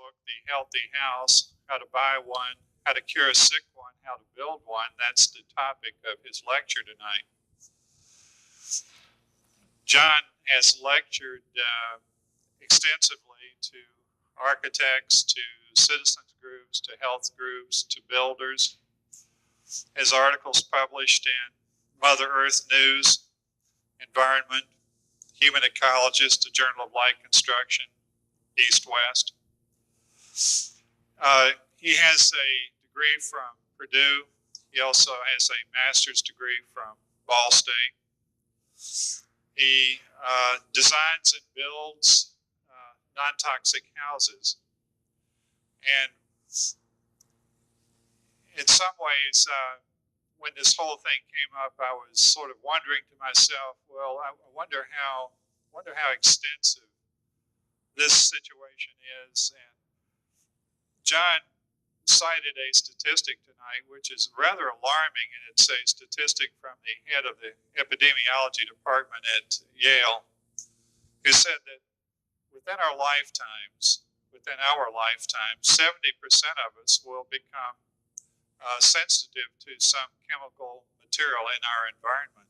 book, The Healthy House, How to Buy One, How to Cure a Sick One, How to Build One. That's the topic of his lecture tonight. John has lectured extensively to architects, to citizens groups, to health groups, to builders. His articles published in Mother Earth News, Environment, Human Ecologist, a Journal of Light Construction, East-West. He has a degree from Purdue. He also has a master's degree from Ball State. He designs and builds non-toxic houses. And in some ways, when this whole thing came up, I was sort of wondering to myself, well, I wonder how extensive this situation is. And John cited a statistic tonight, which is rather alarming, and it's a statistic from the head of the epidemiology department at Yale, who said that within our lifetimes, 70% of us will become sensitive to some chemical material in our environment.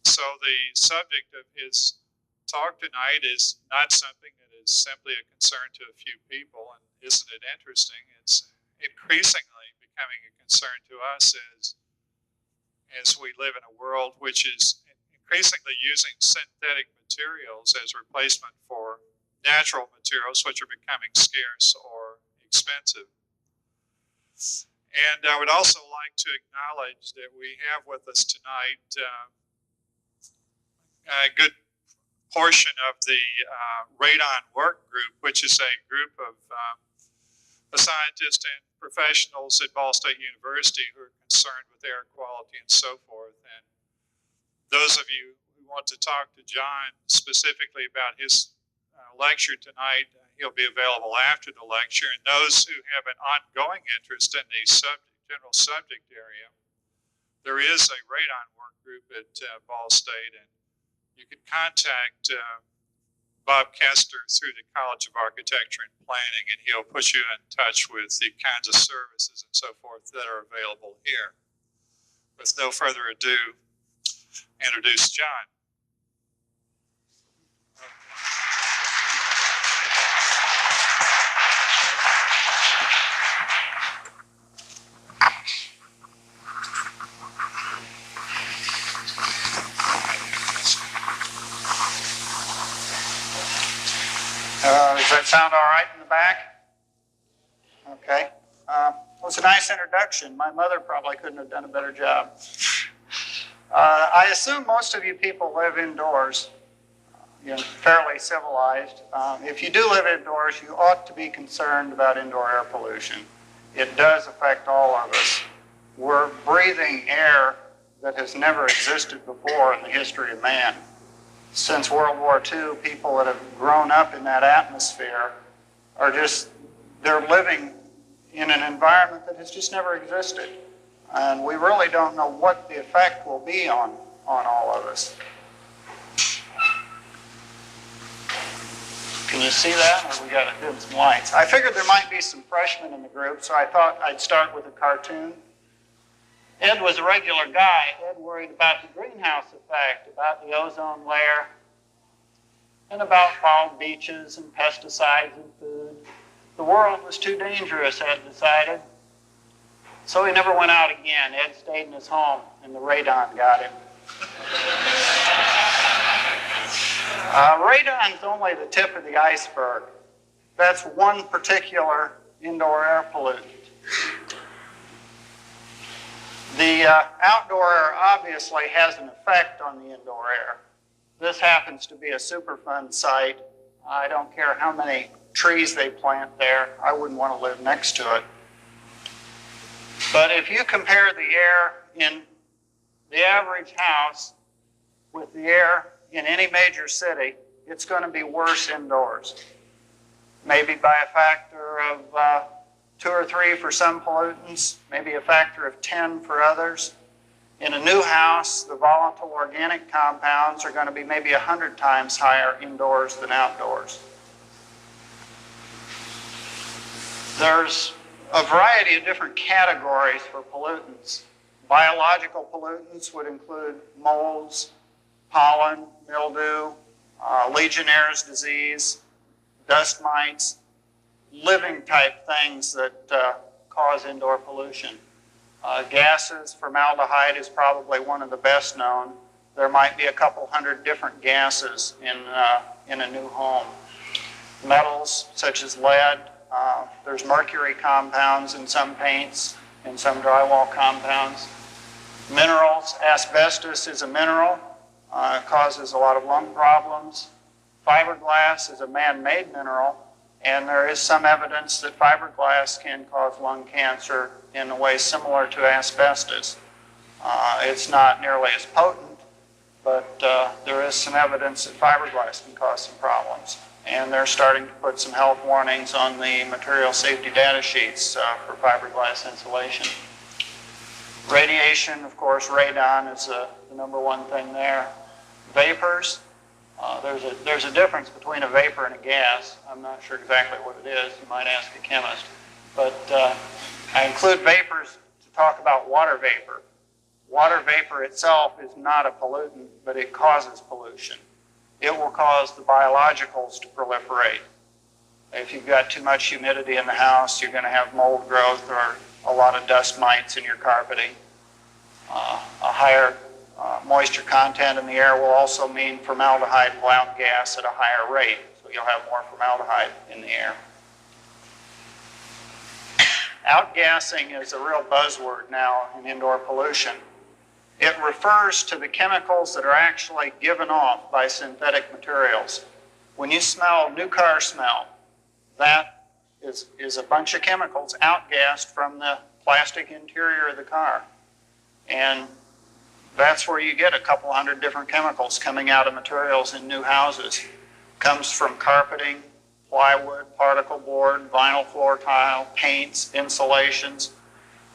So the subject of his talk tonight is not something that is simply a concern to a few people, and isn't it interesting? It's increasingly becoming a concern to us as we live in a world which is increasingly using synthetic materials as replacement for natural materials, which are becoming scarce or expensive. And I would also like to acknowledge that we have with us tonight a good portion of the Radon Work Group, which is a group of scientists and professionals at Ball State University who are concerned with air quality and so forth. And those of you who want to talk to John specifically about his lecture tonight, he'll be available after the lecture. And those who have an ongoing interest in the general subject area, there is a Radon Work Group at Ball State, and you can contact Bob Kester through the College of Architecture and Planning, and he'll put you in touch with the kinds of services and so forth that are available here. With no further ado, introduce John. Does that sound all right in the back? Okay. Well, it's a nice introduction. My mother probably couldn't have done a better job. I assume most of you people live indoors, fairly civilized. If you do live indoors, you ought to be concerned about indoor air pollution. It does affect all of us. We're breathing air that has never existed before in the history of man. Since World War II, people that have grown up in that atmosphere are they're living in an environment that has just never existed. And we really don't know what the effect will be on all of us. Can you see that? Or we got to dim some lights. I figured there might be some freshmen in the group, so I thought I'd start with a cartoon. Ed was a regular guy. Ed worried about the greenhouse effect, about the ozone layer, and about bald beaches and pesticides in food. The world was too dangerous, Ed decided. So he never went out again. Ed stayed in his home, and the radon got him. Radon's only the tip of the iceberg. That's one particular indoor air pollutant. The outdoor air obviously has an effect on the indoor air. This happens to be a Superfund site. I don't care how many trees they plant there. I wouldn't want to live next to it. But if you compare the air in the average house with the air in any major city, it's going to be worse indoors. Maybe by a factor of 2 or 3 for some pollutants, maybe a factor of 10 for others. In a new house, the volatile organic compounds are going to be maybe 100 times higher indoors than outdoors. There's a variety of different categories for pollutants. Biological pollutants would include molds, pollen, mildew, Legionnaire's disease, dust mites, living type things that cause indoor pollution. Gases, formaldehyde is probably one of the best known. There might be a couple hundred different gases in a new home. Metals such as lead, there's mercury compounds in some paints, in some drywall compounds. Minerals, asbestos is a mineral, causes a lot of lung problems. Fiberglass is a man-made mineral, and there is some evidence that fiberglass can cause lung cancer in a way similar to asbestos. It's not nearly as potent, but there is some evidence that fiberglass can cause some problems. And they're starting to put some health warnings on the material safety data sheets for fiberglass insulation. Radiation, of course, radon is the number one thing there. Vapors, there's a difference between a vapor and a gas. I'm not sure exactly what it is. You might ask a chemist. But I include vapors to talk about water vapor. Water vapor itself is not a pollutant, but it causes pollution. It will cause the biologicals to proliferate. If you've got too much humidity in the house, you're going to have mold growth or a lot of dust mites in your carpeting. A higher moisture content in the air will also mean formaldehyde will outgas at a higher rate, so you'll have more formaldehyde in the air. Outgassing is a real buzzword now in indoor pollution. It refers to the chemicals that are actually given off by synthetic materials. When you smell new car smell, that is a bunch of chemicals outgassed from the plastic interior of the car. And that's where you get a couple hundred different chemicals coming out of materials in new houses. Comes from carpeting, plywood, particle board, vinyl floor tile, paints, insulations,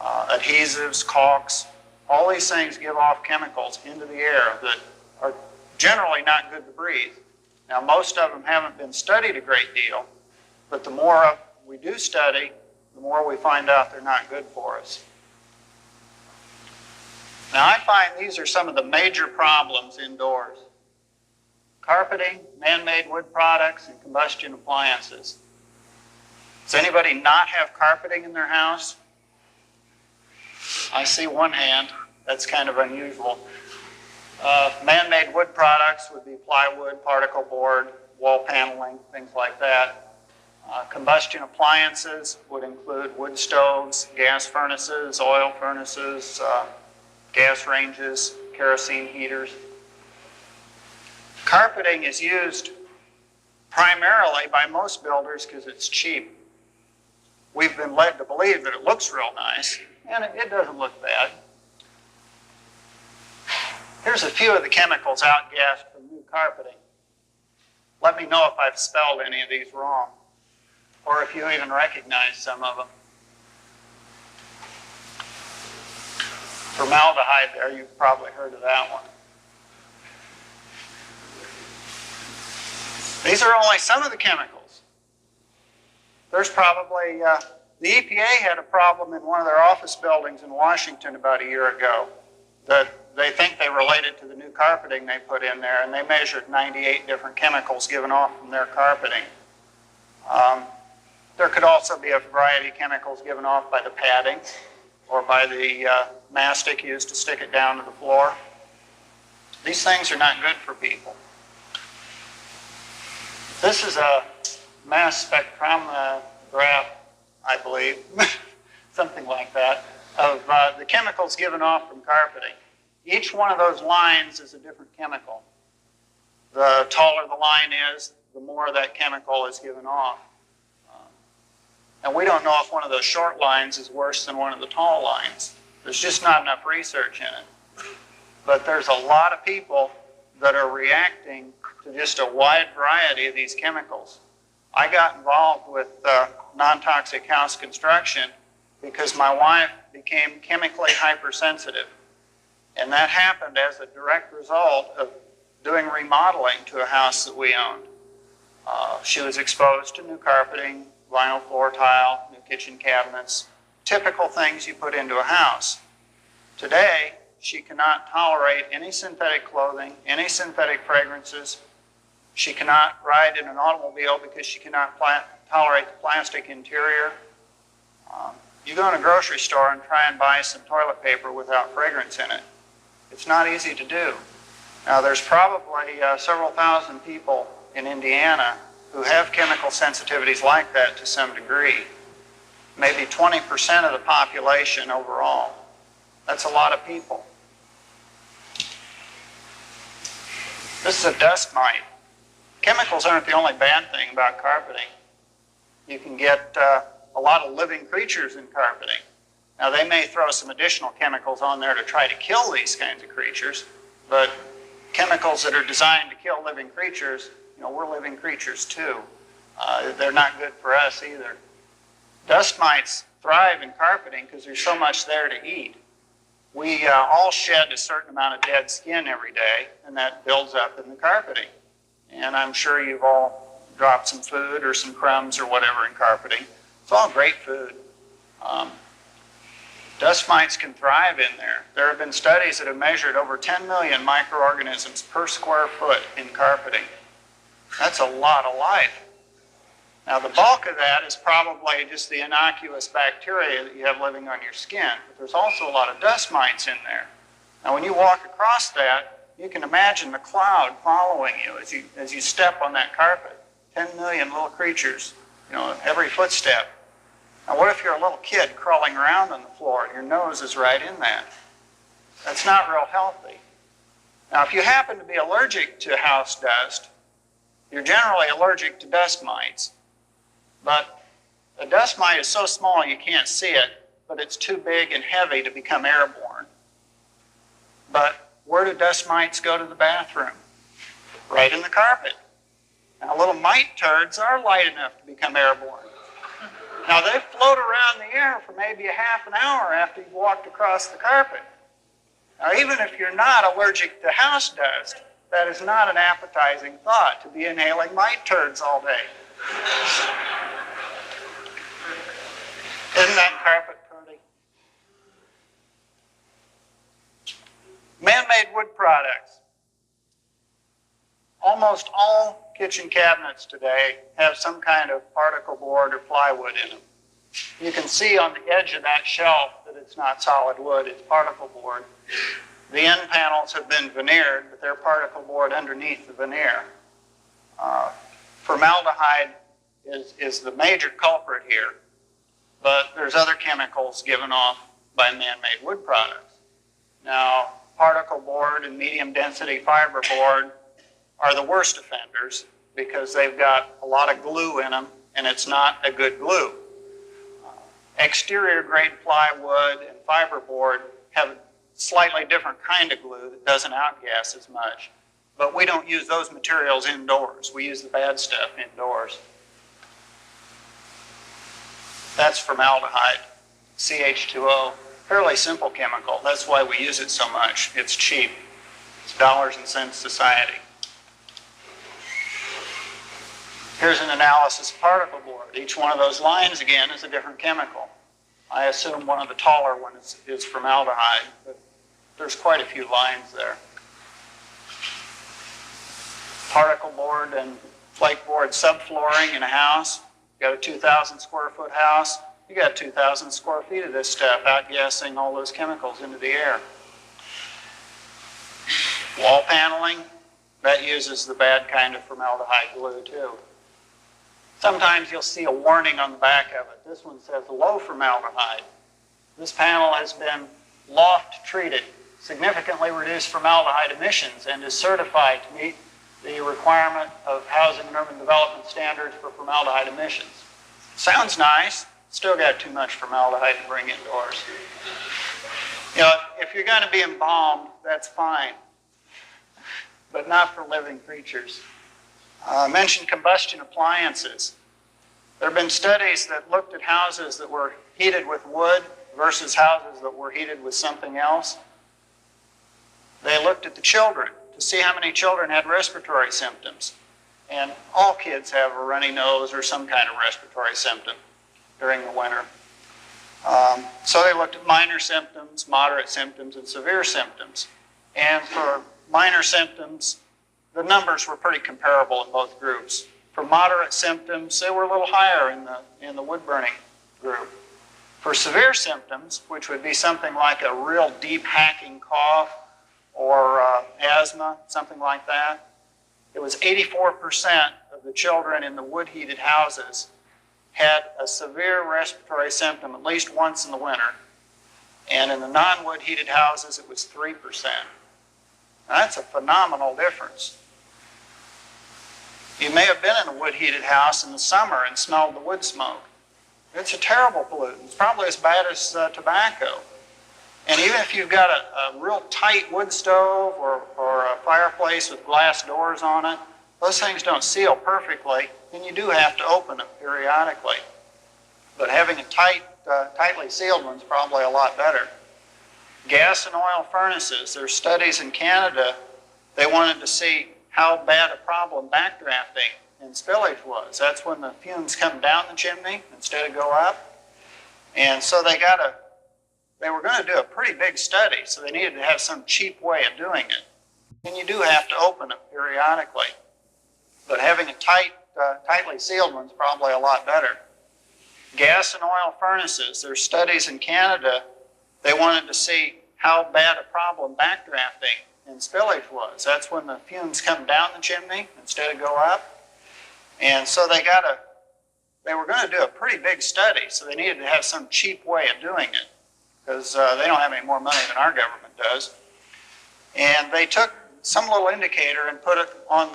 adhesives, caulks. All these things give off chemicals into the air that are generally not good to breathe. Now, most of them haven't been studied a great deal, but the more we do study, the more we find out they're not good for us. Now, I find these are some of the major problems indoors. Carpeting, man-made wood products, and combustion appliances. Does anybody not have carpeting in their house? I see one hand. That's kind of unusual. Man-made wood products would be plywood, particle board, wall paneling, things like that. Combustion appliances would include wood stoves, gas furnaces, oil furnaces, gas ranges, kerosene heaters. Carpeting is used primarily by most builders because it's cheap. We've been led to believe that it looks real nice, and it doesn't look bad. Here's a few of the chemicals outgassed from new carpeting. Let me know if I've spelled any of these wrong, or if you even recognize some of them. Formaldehyde there, you've probably heard of that one. These are only some of the chemicals. There's probably, the EPA had a problem in one of their office buildings in Washington about a year ago that they think they related to the new carpeting they put in there, and they measured 98 different chemicals given off from their carpeting. There could also be a variety of chemicals given off by the padding or by the mastic used to stick it down to the floor. These things are not good for people. This is a mass spectrograph, I believe, something like that, of the chemicals given off from carpeting. Each one of those lines is a different chemical. The taller the line is, the more that chemical is given off. And we don't know if one of those short lines is worse than one of the tall lines. There's just not enough research in it. But there's a lot of people that are reacting to just a wide variety of these chemicals. I got involved with non-toxic house construction because my wife became chemically hypersensitive. And that happened as a direct result of doing remodeling to a house that we owned. She was exposed to new carpeting, vinyl floor tile, new kitchen cabinets, typical things you put into a house. Today, she cannot tolerate any synthetic clothing, any synthetic fragrances. She cannot ride in an automobile because she cannot tolerate the plastic interior. You go in a grocery store and try and buy some toilet paper without fragrance in it. It's not easy to do. Now, there's probably several thousand people in Indiana who have chemical sensitivities like that to some degree. Maybe 20% of the population overall. That's a lot of people. This is a dust mite. Chemicals aren't the only bad thing about carpeting. You can get a lot of living creatures in carpeting. Now, they may throw some additional chemicals on there to try to kill these kinds of creatures, but chemicals that are designed to kill living creatures, we're living creatures too. They're not good for us either. Dust mites thrive in carpeting because there's so much there to eat. We all shed a certain amount of dead skin every day, and that builds up in the carpeting. And I'm sure you've all dropped some food or some crumbs or whatever in carpeting. It's all great food. Dust mites can thrive in there. There have been studies that have measured over 10 million microorganisms per square foot in carpeting. That's a lot of life. Now, the bulk of that is probably just the innocuous bacteria that you have living on your skin, but there's also a lot of dust mites in there. Now, when you walk across that, you can imagine the cloud following you as you step on that carpet. 10 million little creatures, every footstep. Now, what if you're a little kid crawling around on the floor and your nose is right in that? That's not real healthy. Now, if you happen to be allergic to house dust, you're generally allergic to dust mites. But a dust mite is so small you can't see it, but it's too big and heavy to become airborne. But where do dust mites go to the bathroom? Right in the carpet. Now, little mite turds are light enough to become airborne. Now, they float around the air for maybe a half an hour after you've walked across the carpet. Now, even if you're not allergic to house dust, that is not an appetizing thought to be inhaling mite turds all day. Isn't that carpet pretty? Man-made wood products. Almost all kitchen cabinets today have some kind of particle board or plywood in them. You can see on the edge of that shelf that it's not solid wood, it's particle board. The end panels have been veneered, but they're particle board underneath the veneer. Formaldehyde is the major culprit here, but there's other chemicals given off by man-made wood products. Now, particle board and medium density fiber board are the worst offenders because they've got a lot of glue in them and it's not a good glue. Exterior grade plywood and fiberboard have a slightly different kind of glue that doesn't outgas as much, but we don't use those materials indoors. We use the bad stuff indoors. That's formaldehyde, CH2O, fairly simple chemical. That's why we use it so much. It's cheap. It's dollars and cents society. Here's an analysis of particle board. Each one of those lines, again, is a different chemical. I assume one of the taller ones is formaldehyde, but there's quite a few lines there. Particle board and flake board subflooring in a house. You got a 2,000 square foot house. You got 2,000 square feet of this stuff outgassing all those chemicals into the air. Wall paneling, that uses the bad kind of formaldehyde glue too. Sometimes you'll see a warning on the back of it. This one says low formaldehyde. This panel has been loft treated, significantly reduced formaldehyde emissions, and is certified to meet the requirement of Housing and Urban Development standards for formaldehyde emissions. Sounds nice, still got too much formaldehyde to bring indoors. If you're going to be embalmed, that's fine, but not for living creatures. I mentioned combustion appliances. There have been studies that looked at houses that were heated with wood versus houses that were heated with something else. They looked at the children to see how many children had respiratory symptoms. And all kids have a runny nose or some kind of respiratory symptom during the winter. So they looked at minor symptoms, moderate symptoms, and severe symptoms. And for minor symptoms, the numbers were pretty comparable in both groups. For moderate symptoms, they were a little higher in the wood-burning group. For severe symptoms, which would be something like a real deep hacking cough or asthma, something like that, it was 84% of the children in the wood-heated houses had a severe respiratory symptom at least once in the winter. And in the non-wood heated houses, it was 3%. Now, that's a phenomenal difference. You may have been in a wood heated house in the summer and smelled the wood smoke. It's a terrible pollutant. It's probably as bad as tobacco. And even if you've got a real tight wood stove or a fireplace with glass doors on it, those things don't seal perfectly, and you do have to open them periodically. But having a tightly sealed one's probably a lot better. Gas and oil furnaces, there's studies in Canada, they wanted to see how bad a problem backdrafting and spillage was. That's when the fumes come down the chimney instead of go up. And so they were going to do a pretty big study, so they needed to have some cheap way of doing it. And you do have to open them periodically. But having a tightly sealed one's probably a lot better. Gas and oil furnaces, there's studies in Canada, they wanted to see how bad a problem backdrafting and spillage was. That's when the fumes come down the chimney instead of go up. And so they were going to do a pretty big study, so they needed to have some cheap way of doing it, because they don't have any more money than our government does. And they took some little indicator and put it on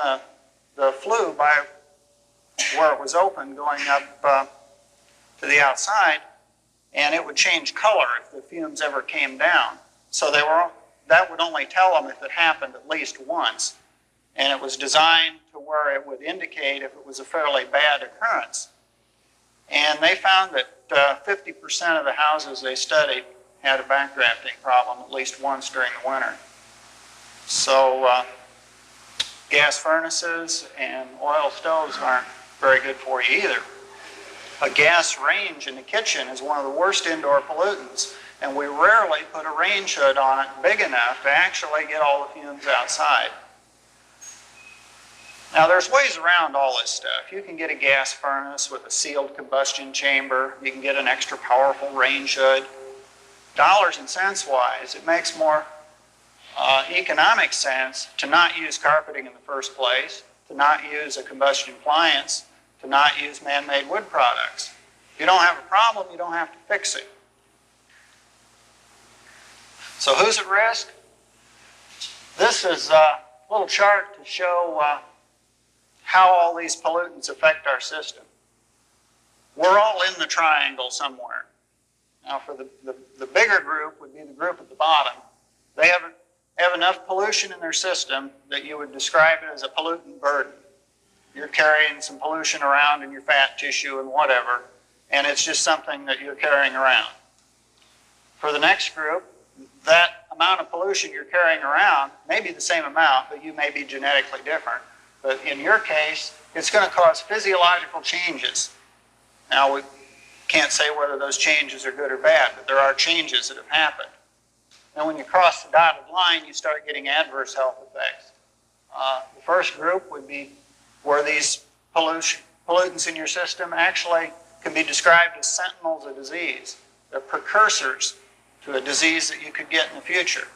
the flue by where it was open going up to the outside, and it would change color if the fumes ever came down. So that would only tell them if it happened at least once. And it was designed to where it would indicate if it was a fairly bad occurrence. And they found that 50% of the houses they studied had a backdrafting problem at least once during the winter. So gas furnaces and oil stoves aren't very good for you either. A gas range in the kitchen is one of the worst indoor pollutants, and we rarely put a range hood on it big enough to actually get all the fumes outside. Now, there's ways around all this stuff. You can get a gas furnace with a sealed combustion chamber. You can get an extra powerful range hood. Dollars and cents wise, it makes more economic sense to not use carpeting in the first place, to not use a combustion appliance, to not use man-made wood products. If you don't have a problem, you don't have to fix it. So who's at risk? This is a little chart to show how all these pollutants affect our system. We're all in the triangle somewhere. Now for the bigger group would be the group at the bottom. They have enough pollution in their system that you would describe it as a pollutant burden. You're carrying some pollution around in your fat tissue and whatever, and it's just something that you're carrying around. For the next group, that amount of pollution you're carrying around may be the same amount, but you may be genetically different. But in your case, it's going to cause physiological changes. Now, we can't say whether those changes are good or bad, but there are changes that have happened. And when you cross the dotted line, you start getting adverse health effects. The first group would be where these pollutants in your system actually can be described as sentinels of disease. They're precursors to a disease that you could get in the future.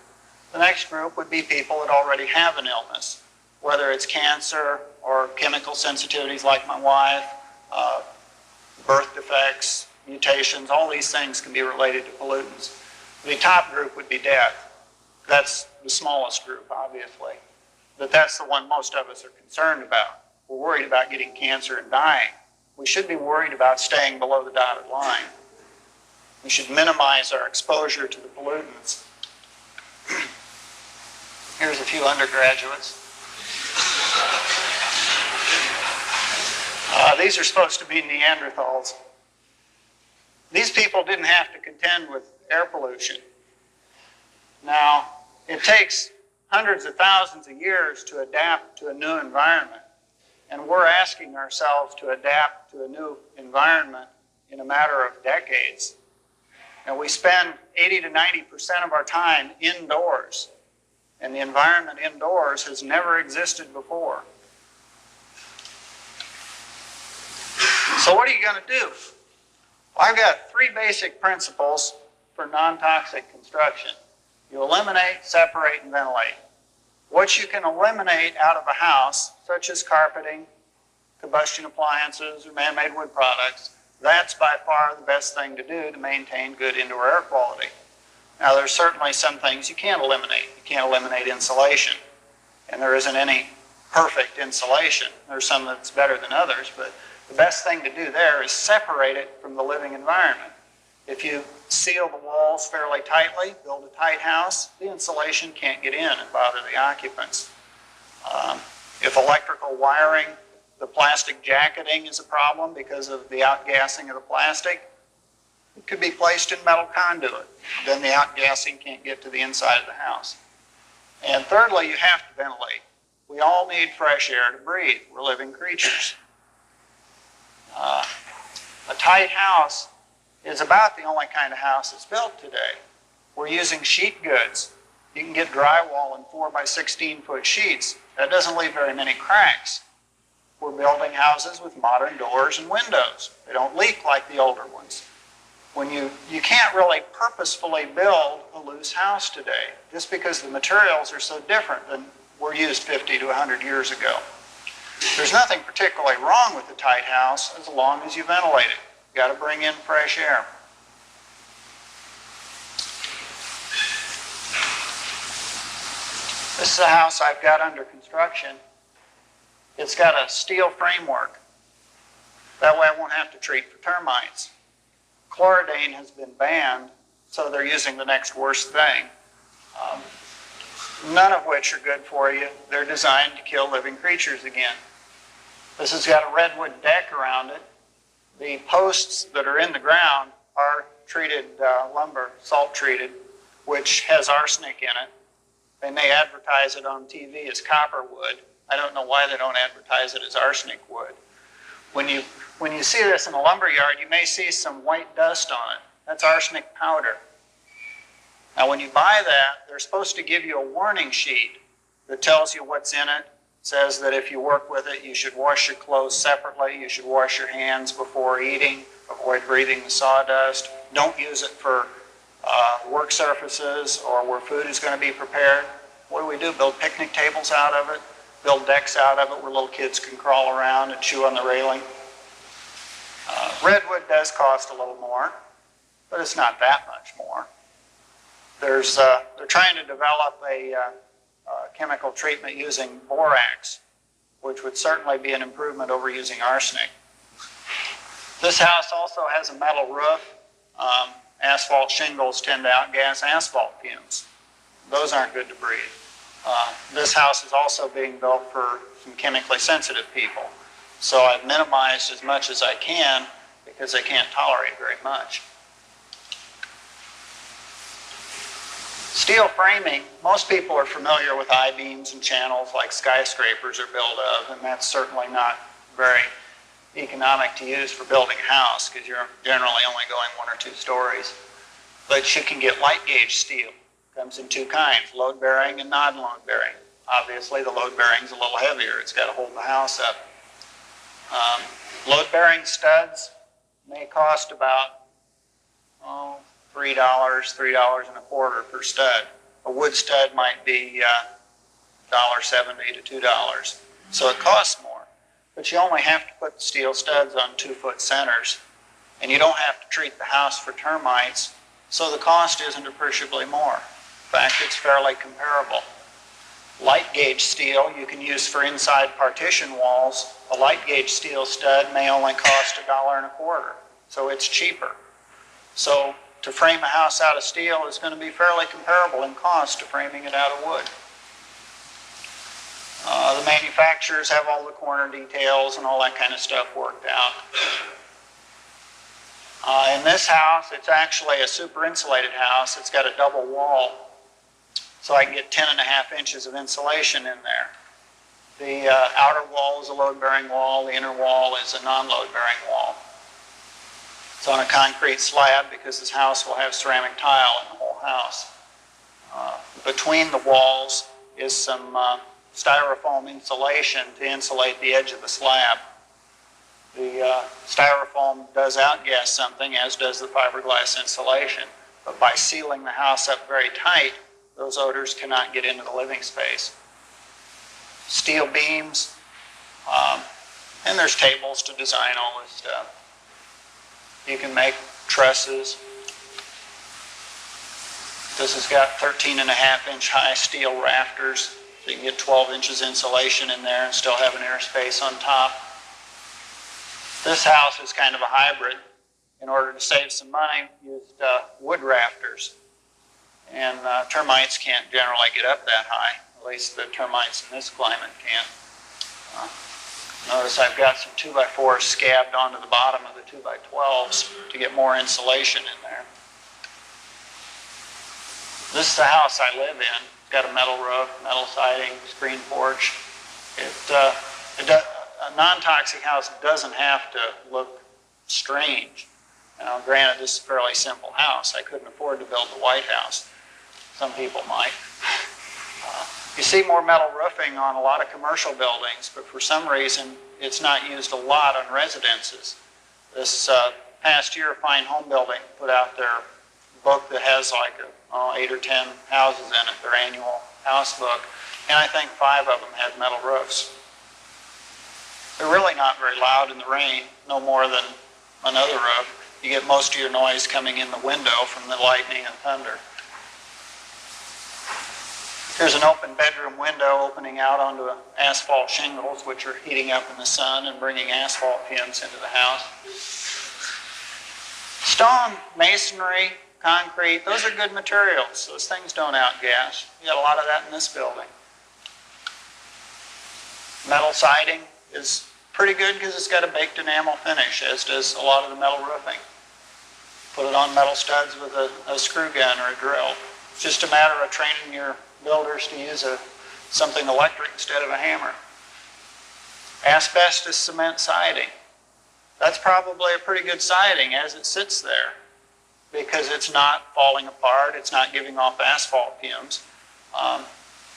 The next group would be people that already have an illness, whether it's cancer or chemical sensitivities like my wife, birth defects, mutations, all these things can be related to pollutants. The top group would be death. That's the smallest group, obviously, but that's the one most of us are concerned about. We're worried about getting cancer and dying. We should be worried about staying below the dotted line. We should minimize our exposure to the pollutants. Here's a few undergraduates. These are supposed to be Neanderthals. These people didn't have to contend with air pollution. Now, it takes hundreds of thousands of years to adapt to a new environment. and we're asking ourselves to adapt to a new environment in a matter of decades. And we spend 80 to 90% of our time indoors, and the environment indoors has never existed before. So what are you going to do? Well, I've got 3 basic principles for non-toxic construction. You eliminate, separate, and ventilate. What you can eliminate out of a house, such as carpeting, combustion appliances, or man-made wood products, that's by far the best thing to do to maintain good indoor air quality. Now, there's certainly some things you can't eliminate. You can't eliminate insulation, and there isn't any perfect insulation. There's some that's better than others, but the best thing to do there is separate it from the living environment. If you seal the walls fairly tightly, build a tight house, the insulation can't get in and bother the occupants. If electrical wiring, the plastic jacketing is a problem because of the outgassing of the plastic, it could be placed in metal conduit. Then the outgassing can't get to the inside of the house. And thirdly, you have to ventilate. We all need fresh air to breathe. We're living creatures. A tight house is about the only kind of house that's built today. We're using sheet goods. You can get drywall in 4 by 16 foot sheets. That doesn't leave very many cracks. We're building houses with modern doors and windows. They don't leak like the older ones. When you can't really purposefully build a loose house today, just because the materials are so different than were used 50 to 100 years ago. There's nothing particularly wrong with a tight house as long as you ventilate it. You've got to bring in fresh air. This is a house I've got under construction. It's got a steel framework. That way I won't have to treat for termites. Chloridane has been banned, so they're using the next worst thing. None of which are good for you. They're designed to kill living creatures again. This has got a redwood deck around it. The posts that are in the ground are treated lumber, salt treated, which has arsenic in it. They may advertise it on TV as copper wood. I don't know why they don't advertise it as arsenic wood. When you see this in a lumber yard, you may see some white dust on it. That's arsenic powder. Now, when you buy that, they're supposed to give you a warning sheet that tells you what's in it. It says that if you work with it, you should wash your clothes separately. You should wash your hands before eating. Avoid breathing the sawdust. Don't use it for work surfaces or where food is going to be prepared. What do? Build picnic tables out of it. Build decks out of it where little kids can crawl around and chew on the railing. Redwood does cost a little more, but it's not that much more. They're trying to develop a chemical treatment using borax, which would certainly be an improvement over using arsenic. This house also has a metal roof. Asphalt shingles tend to outgas asphalt fumes. Those aren't good to breathe. This house is also being built for some chemically sensitive people. So I've minimized as much as I can because they can't tolerate very much. Steel framing, most people are familiar with I-beams and channels like skyscrapers are built of, and that's certainly not very economic to use for building a house because you're generally only going 1 or 2 stories. But you can get light gauge steel. It comes in 2 kinds, load bearing and non-load bearing. Obviously the load bearing is a little heavier. It's got to hold the house up. Load bearing studs may cost about $3, $3.25 per stud. A wood stud might be $1.70 to $2. So it costs more. But you only have to put the steel studs on 2-foot centers, and you don't have to treat the house for termites, so the cost isn't appreciably more. In fact, it's fairly comparable. Light gauge steel you can use for inside partition walls. A light gauge steel stud may only cost $1.25, so it's cheaper. So to frame a house out of steel is going to be fairly comparable in cost to framing it out of wood. The manufacturers have all the corner details and all that kind of stuff worked out. In this house, it's actually a super insulated house. It's got a double wall, so I can get 10.5 inches of insulation in there. The outer wall is a load-bearing wall. The inner wall is a non-load-bearing wall. It's on a concrete slab because this house will have ceramic tile in the whole house. Between the walls is some styrofoam insulation to insulate the edge of the slab. The styrofoam does outgas something, as does the fiberglass insulation. But by sealing the house up very tight, those odors cannot get into the living space. Steel beams, and there's tables to design all this stuff. You can make trusses. This has got 13.5-inch high steel rafters, so you can get 12 inches insulation in there and still have an air space on top. This house is kind of a hybrid. In order to save some money, used wood rafters. And termites can't generally get up that high. At least the termites in this climate can't. Notice I've got some 2x4s scabbed onto the bottom of the 2x12s to get more insulation in there. This is the house I live in. It's got a metal roof, metal siding, screen porch. A non-toxic house doesn't have to look strange. Now, granted, this is a fairly simple house. I couldn't afford to build the White House. Some people might. You see more metal roofing on a lot of commercial buildings, but for some reason, it's not used a lot on residences. This past year, Fine Home Building put out their book that has like 8 or 10 houses in it, their annual house book, and I think 5 of them had metal roofs. They're really not very loud in the rain, no more than another roof. You get most of your noise coming in the window from the lightning and thunder. Here's an open bedroom window opening out onto asphalt shingles, which are heating up in the sun and bringing asphalt fumes into the house. Stone, masonry, concrete, those are good materials. Those things don't outgas. You got a lot of that in this building. Metal siding is pretty good because it's got a baked enamel finish, as does a lot of the metal roofing. Put it on metal studs with a screw gun or a drill. It's just a matter of training your builders to use something electric instead of a hammer. Asbestos cement siding. That's probably a pretty good siding as it sits there because it's not falling apart, it's not giving off asphalt fumes.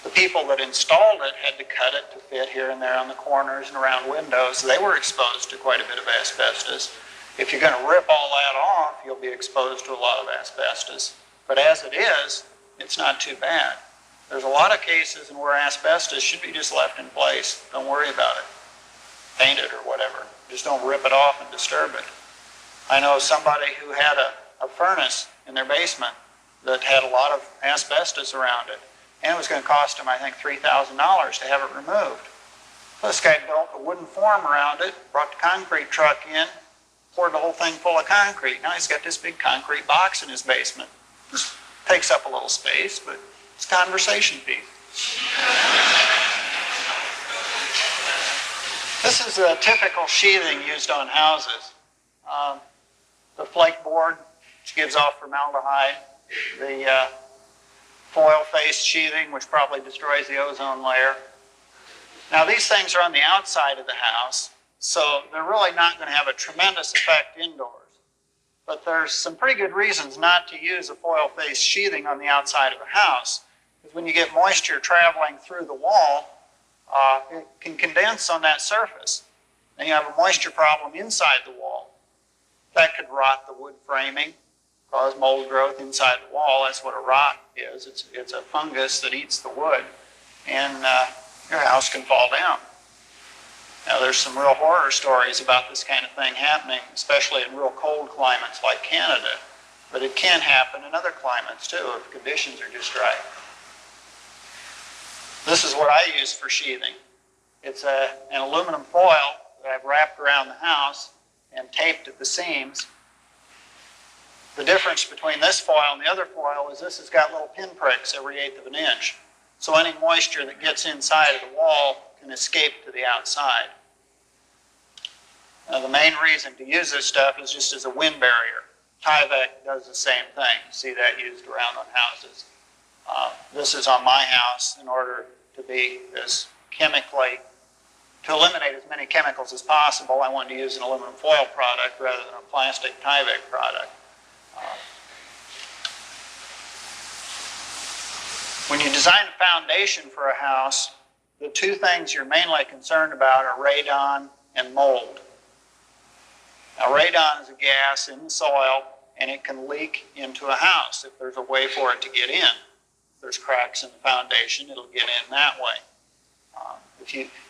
The people that installed it had to cut it to fit here and there on the corners and around windows. They were exposed to quite a bit of asbestos. If you're going to rip all that off, you'll be exposed to a lot of asbestos. But as it is, it's not too bad. There's a lot of cases in where asbestos should be just left in place. Don't worry about it. Paint it or whatever. Just don't rip it off and disturb it. I know somebody who had a furnace in their basement that had a lot of asbestos around it. And it was going to cost him, I think, $3,000 to have it removed. Well, this guy built a wooden form around it, brought the concrete truck in, poured the whole thing full of concrete. Now he's got this big concrete box in his basement. Just takes up a little space, but it's a conversation piece. This is a typical sheathing used on houses. The flake board, which gives off formaldehyde. The foil-faced sheathing, which probably destroys the ozone layer. Now, these things are on the outside of the house, so they're really not going to have a tremendous effect indoors. But there's some pretty good reasons not to use a foil-faced sheathing on the outside of a house. Because when you get moisture traveling through the wall, it can condense on that surface. And you have a moisture problem inside the wall. That could rot the wood framing, cause mold growth inside the wall. That's what a rot is. It's a fungus that eats the wood, and your house can fall down. Now, there's some real horror stories about this kind of thing happening, especially in real cold climates like Canada, but it can happen in other climates too if conditions are just right. This is what I use for sheathing. It's an aluminum foil that I've wrapped around the house and taped at the seams. The difference between this foil and the other foil is this has got little pinpricks every 1/8 of an inch. So any moisture that gets inside of the wall can escape to the outside. Now, the main reason to use this stuff is just as a wind barrier. Tyvek does the same thing. You see that used around on houses. This is on my house in order to be as chemically to eliminate as many chemicals as possible, I wanted to use an aluminum foil product rather than a plastic Tyvek product. When you design a foundation for a house, the two things you're mainly concerned about are radon and mold. Now, radon is a gas in the soil, and it can leak into a house if there's a way for it to get in. If there's cracks in the foundation, it'll get in that way.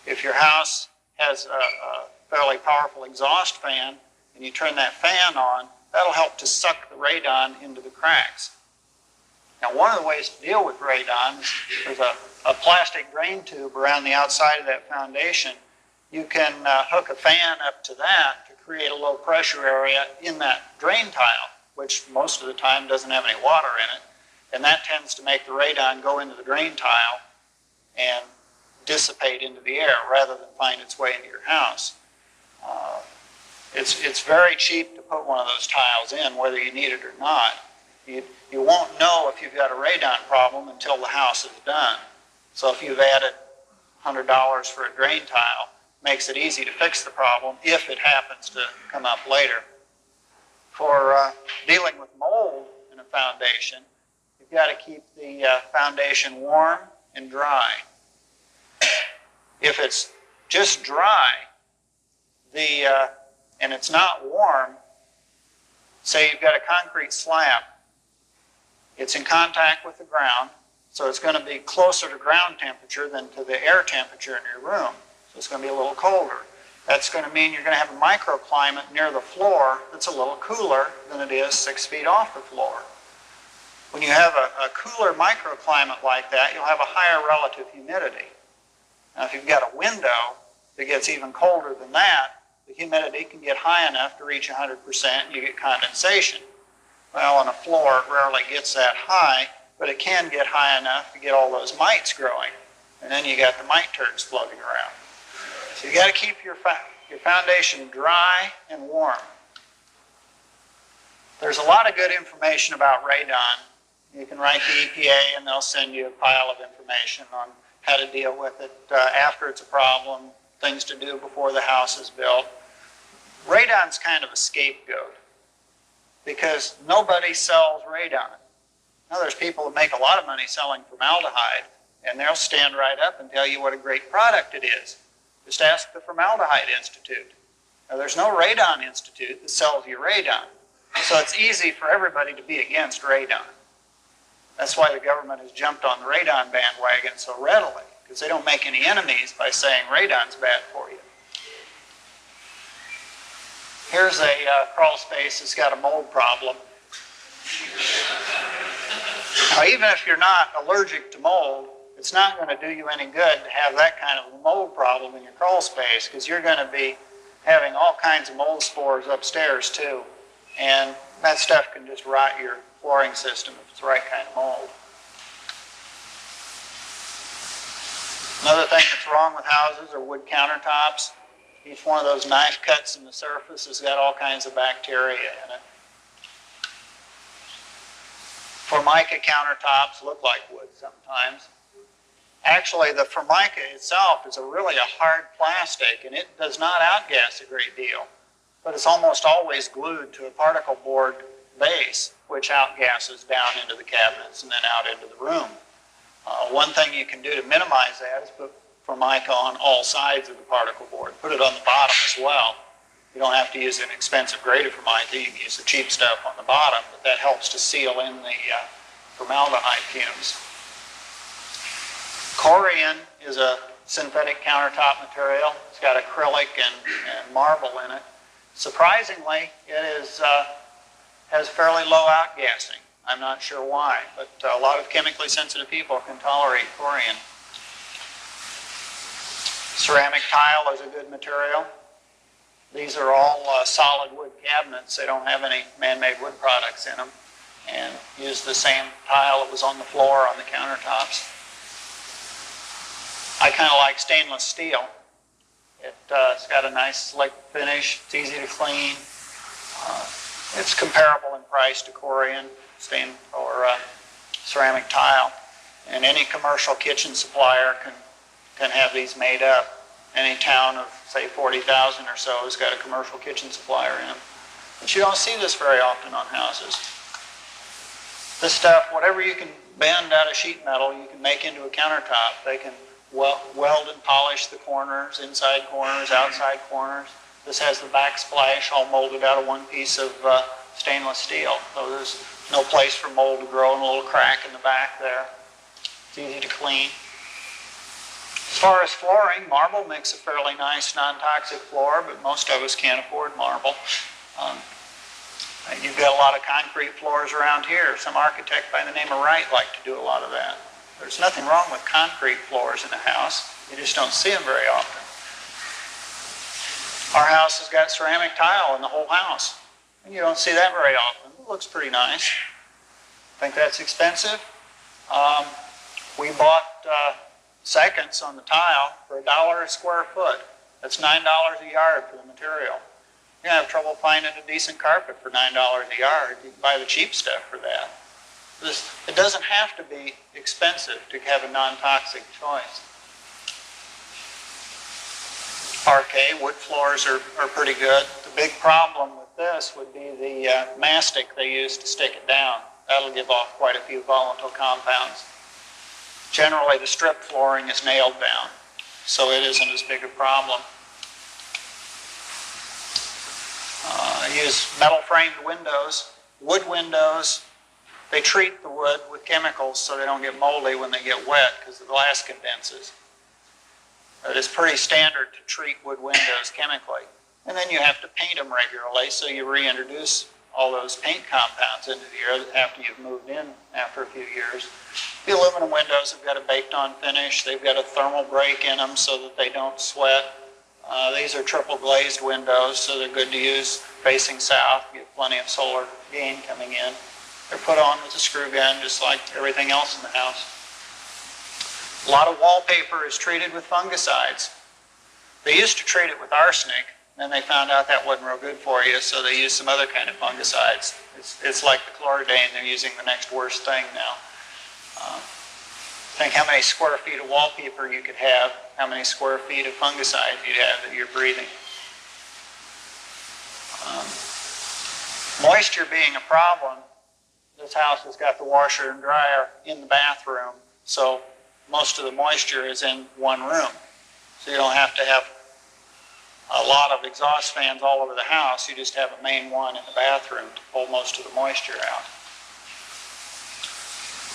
If your house has a fairly powerful exhaust fan, and you turn that fan on, that'll help to suck the radon into the cracks. Now, one of the ways to deal with radon is there's a plastic drain tube around the outside of that foundation. You can hook a fan up to that to create a low pressure area in that drain tile, which most of the time doesn't have any water in it. And that tends to make the radon go into the drain tile and dissipate into the air rather than find its way into your house. It's very cheap to put one of those tiles in, whether you need it or not. You won't know if you've got a radon problem until the house is done. So if you've added $100 for a drain tile, makes it easy to fix the problem if it happens to come up later. For dealing with mold in a foundation, you've got to keep the foundation warm and dry. If it's just dry, and it's not warm, say you've got a concrete slab, it's in contact with the ground, so it's going to be closer to ground temperature than to the air temperature in your room. So it's going to be a little colder. That's going to mean you're going to have a microclimate near the floor that's a little cooler than it is 6 feet off the floor. When you have a cooler microclimate like that, you'll have a higher relative humidity. Now, if you've got a window that gets even colder than that, the humidity can get high enough to reach 100% and you get condensation. Well, on a floor, it rarely gets that high, but it can get high enough to get all those mites growing. And then you got the mite turds floating around. So you got to keep your foundation dry and warm. There's a lot of good information about radon. You can write the EPA and they'll send you a pile of information on how to deal with it after it's a problem, things to do before the house is built. Radon's kind of a scapegoat because nobody sells radon. Now, there's people that make a lot of money selling formaldehyde, and they'll stand right up and tell you what a great product it is. Just ask the Formaldehyde Institute. Now, there's no Radon Institute that sells you radon. So it's easy for everybody to be against radon. That's why the government has jumped on the radon bandwagon so readily, because they don't make any enemies by saying radon's bad for you. Here's a crawl space that's got a mold problem. Now, even if you're not allergic to mold, it's not going to do you any good to have that kind of a mold problem in your crawl space, because you're going to be having all kinds of mold spores upstairs too. And that stuff can just rot your flooring system if it's the right kind of mold. Another thing that's wrong with houses are wood countertops. Each one of those knife cuts in the surface has got all kinds of bacteria in it. Formica countertops look like wood sometimes. Actually, the Formica itself is really a hard plastic, and it does not outgas a great deal, but it's almost always glued to a particle board base, which outgasses down into the cabinets and then out into the room. One thing you can do to minimize that is put Formica on all sides of the particle board. Put it on the bottom as well. You don't have to use an expensive grade of Formica. You can use the cheap stuff on the bottom, but that helps to seal in the formaldehyde fumes. Corian is a synthetic countertop material. It's got acrylic and marble in it. Surprisingly, it has fairly low outgassing. I'm not sure why, but a lot of chemically sensitive people can tolerate corian. Ceramic tile is a good material. These are all solid wood cabinets. They don't have any man-made wood products in them, and use the same tile that was on the floor on the countertops. I kind of like stainless steel. It's got a nice slick finish. It's easy to clean. It's comparable in price to corian, stained or ceramic tile. And any commercial kitchen supplier can have these made up. Any town of, say, 40,000 or so has got a commercial kitchen supplier in them. But you don't see this very often on houses. This stuff, whatever you can bend out of sheet metal, you can make into a countertop. They can weld and polish the corners, inside corners, outside corners. This has the backsplash all molded out of one piece of stainless steel. So there's no place for mold to grow and a little crack in the back there. It's easy to clean. As far as flooring, marble makes a fairly nice non-toxic floor, but most of us can't afford marble. You've got a lot of concrete floors around here. Some architect by the name of Wright liked to do a lot of that. There's nothing wrong with concrete floors in a house. You just don't see them very often. Our house has got ceramic tile in the whole house. And you don't see that very often. It looks pretty nice. Think that's expensive? We bought seconds on the tile for $1 a square foot. That's $9 a yard for the material. You're going to have trouble finding a decent carpet for $9 a yard. You can buy the cheap stuff for that. It doesn't have to be expensive to have a non-toxic choice. Parquet, wood floors are pretty good. The big problem with this would be the mastic they use to stick it down. That'll give off quite a few volatile compounds. Generally, the strip flooring is nailed down, so it isn't as big a problem. I use metal framed windows. Wood windows, they treat the wood with chemicals so they don't get moldy when they get wet because the glass condenses. It is pretty standard to treat wood windows chemically. And then you have to paint them regularly, so you reintroduce all those paint compounds into the air after you've moved in after a few years. The aluminum windows have got a baked-on finish. They've got a thermal break in them so that they don't sweat. These are triple glazed windows, so they're good to use facing south. You get plenty of solar gain coming in. They're put on with a screw gun, just like everything else in the house. A lot of wallpaper is treated with fungicides. They used to treat it with arsenic, then they found out that wasn't real good for you, so they used some other kind of fungicides. It's like the chloridane, they're using the next worst thing now. Think how many square feet of wallpaper you could have, how many square feet of fungicide you'd have that you're breathing. Moisture being a problem, this house has got the washer and dryer in the bathroom, so most of the moisture is in one room. So you don't have to have a lot of exhaust fans all over the house. You just have a main one in the bathroom to pull most of the moisture out.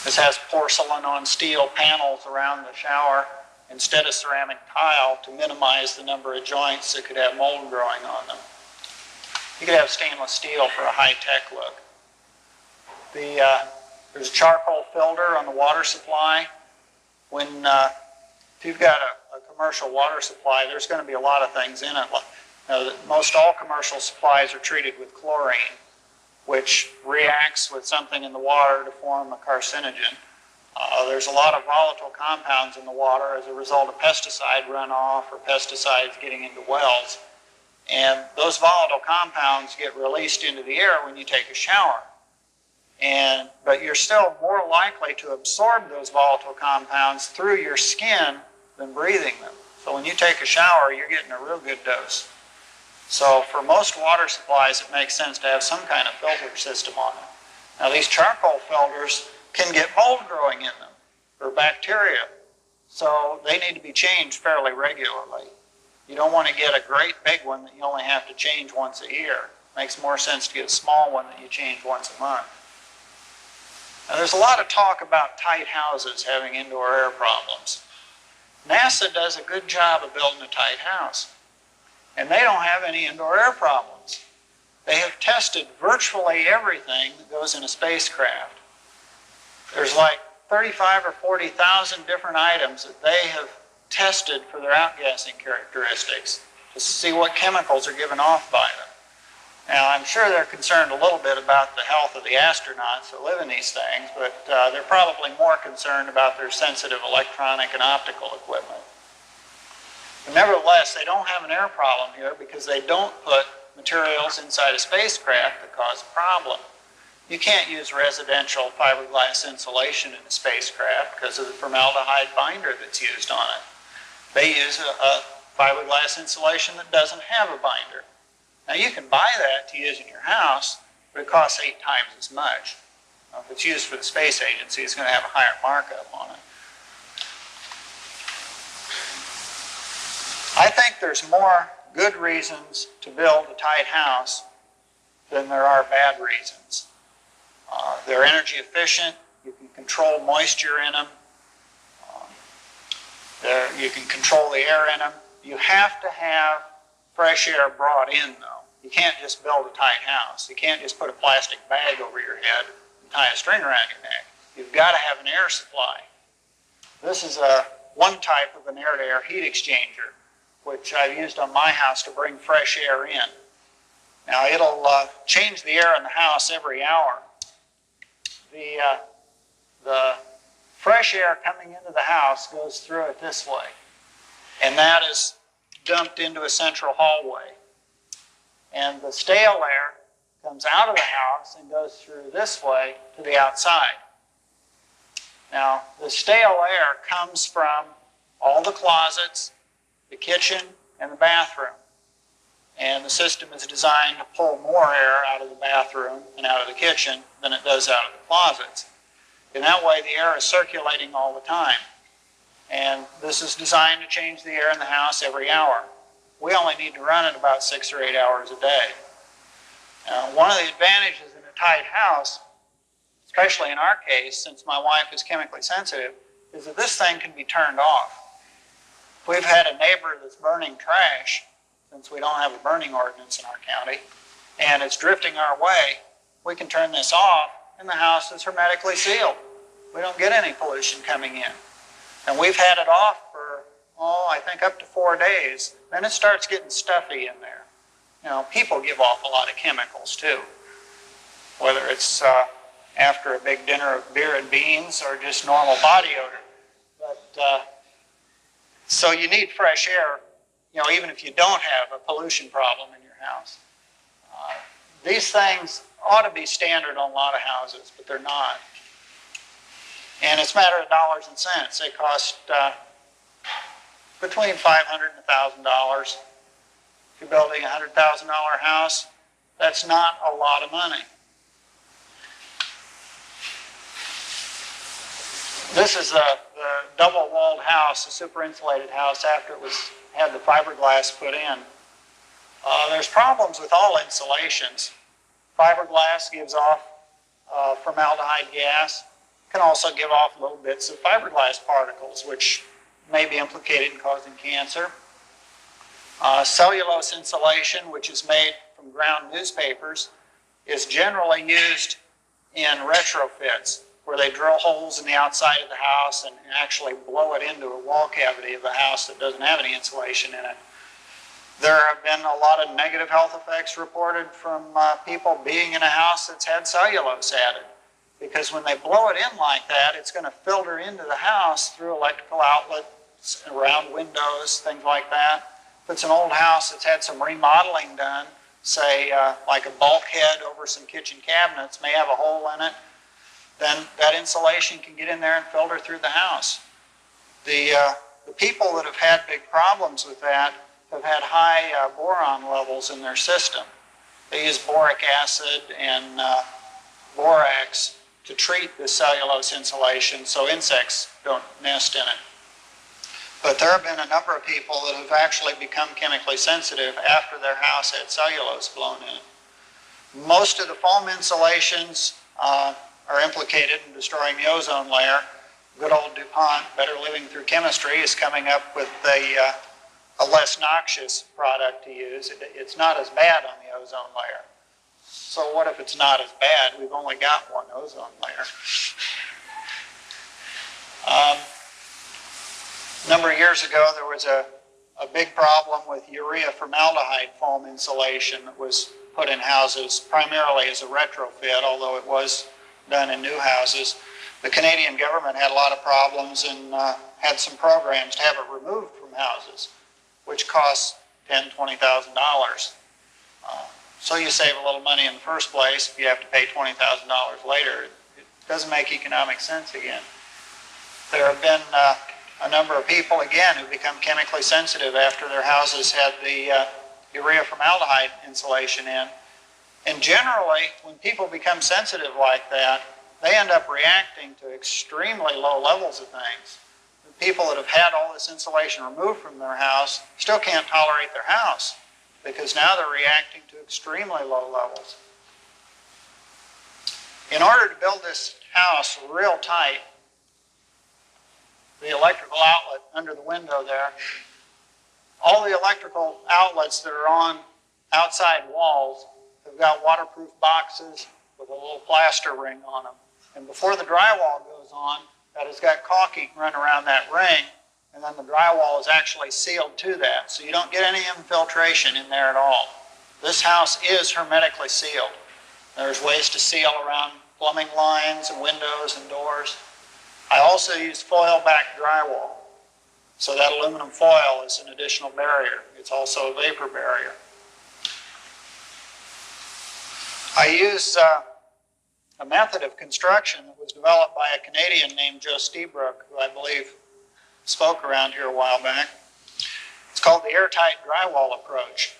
This has porcelain on steel panels around the shower instead of ceramic tile to minimize the number of joints that could have mold growing on them. You could have stainless steel for a high-tech look. There's a charcoal filter on the water supply. If you've got a commercial water supply, there's going to be a lot of things in it. Most all commercial supplies are treated with chlorine, which reacts with something in the water to form a carcinogen. There's a lot of volatile compounds in the water as a result of pesticide runoff or pesticides getting into wells. And those volatile compounds get released into the air when you take a shower. But you're still more likely to absorb those volatile compounds through your skin than breathing them. So when you take a shower, you're getting a real good dose. So for most water supplies, it makes sense to have some kind of filter system on it. Now these charcoal filters can get mold growing in them, or bacteria. So they need to be changed fairly regularly. You don't want to get a great big one that you only have to change once a year. It makes more sense to get a small one that you change once a month. Now there's a lot of talk about tight houses having indoor air problems. NASA does a good job of building a tight house, and they don't have any indoor air problems. They have tested virtually everything that goes in a spacecraft. There's like 35 or 40,000 different items that they have tested for their outgassing characteristics to see what chemicals are given off by them. Now, I'm sure they're concerned a little bit about the health of the astronauts that live in these things, but they're probably more concerned about their sensitive electronic and optical equipment. But nevertheless, they don't have an air problem here because they don't put materials inside a spacecraft that cause a problem. You can't use residential fiberglass insulation in a spacecraft because of the formaldehyde binder that's used on it. They use fiberglass insulation that doesn't have a binder. Now you can buy that to use in your house, but it costs 8 times as much. Now, if it's used for the space agency, it's going to have a higher markup on it. I think there's more good reasons to build a tight house than there are bad reasons. They're energy efficient. You can control moisture in them. You can control the air in them. You have to have fresh air brought in, though. You can't just build a tight house. You can't just put a plastic bag over your head and tie a string around your neck. You've got to have an air supply. This is one type of an air-to-air heat exchanger, which I've used on my house to bring fresh air in. Now, it'll change the air in the house every hour. The fresh air coming into the house goes through it this way, and that is dumped into a central hallway. And the stale air comes out of the house and goes through this way to the outside. Now, the stale air comes from all the closets, the kitchen, and the bathroom. And the system is designed to pull more air out of the bathroom and out of the kitchen than it does out of the closets. And that way the air is circulating all the time. And this is designed to change the air in the house every hour. We only need to run it about 6 or 8 hours a day. Now, one of the advantages in a tight house, especially in our case, since my wife is chemically sensitive, is that this thing can be turned off. If we've had a neighbor that's burning trash, since we don't have a burning ordinance in our county, and it's drifting our way, we can turn this off and the house is hermetically sealed. We don't get any pollution coming in. And we've had it off for, I think up to 4 days. Then it starts getting stuffy in there. You know, people give off a lot of chemicals too, whether it's after a big dinner of beer and beans or just normal body odor. But so you need fresh air, even if you don't have a pollution problem in your house. These things ought to be standard on a lot of houses, but they're not. And it's a matter of dollars and cents. They cost between $500 and $1,000. If you're building a $100,000 house, that's not a lot of money. This is the double-walled house, a super-insulated house after it had the fiberglass put in. There's problems with all insulations. Fiberglass gives off formaldehyde gas. Can also give off little bits of fiberglass particles, which may be implicated in causing cancer. Cellulose insulation, which is made from ground newspapers, is generally used in retrofits, where they drill holes in the outside of the house and actually blow it into a wall cavity of a house that doesn't have any insulation in it. There have been a lot of negative health effects reported from people being in a house that's had cellulose added. Because when they blow it in like that, it's going to filter into the house through electrical outlets, around windows, things like that. If it's an old house that's had some remodeling done, say like a bulkhead over some kitchen cabinets may have a hole in it, then that insulation can get in there and filter through the house. The people that have had big problems with that have had high boron levels in their system. They use boric acid and borax to treat the cellulose insulation so insects don't nest in it. But there have been a number of people that have actually become chemically sensitive after their house had cellulose blown in. Most of the foam insulations are implicated in destroying the ozone layer. Good old DuPont, Better Living Through Chemistry, is coming up with a less noxious product to use. It's not as bad on the ozone layer. So what if it's not as bad? We've only got one ozone layer. A number of years ago, there was a big problem with urea formaldehyde foam insulation that was put in houses primarily as a retrofit, although it was done in new houses. The Canadian government had a lot of problems and had some programs to have it removed from houses, which costs $10,000, $20,000. So you save a little money in the first place. If you have to pay $20,000 later, it doesn't make economic sense again. There have been a number of people, again, who become chemically sensitive after their houses had the urea formaldehyde insulation in. And generally, when people become sensitive like that, they end up reacting to extremely low levels of things. The people that have had all this insulation removed from their house still can't tolerate their house because now they're reacting to extremely low levels. In order to build this house real tight, the electrical outlet under the window there, all the electrical outlets that are on outside walls have got waterproof boxes with a little plaster ring on them. And before the drywall goes on, that has got caulking run around that ring, and then the drywall is actually sealed to that. So you don't get any infiltration in there at all. This house is hermetically sealed. There's ways to seal around plumbing lines and windows and doors. I also use foil-backed drywall. So that aluminum foil is an additional barrier. It's also a vapor barrier. I use a method of construction that was developed by a Canadian named Joe Steebrook, who I believe spoke around here a while back. It's called the airtight drywall approach.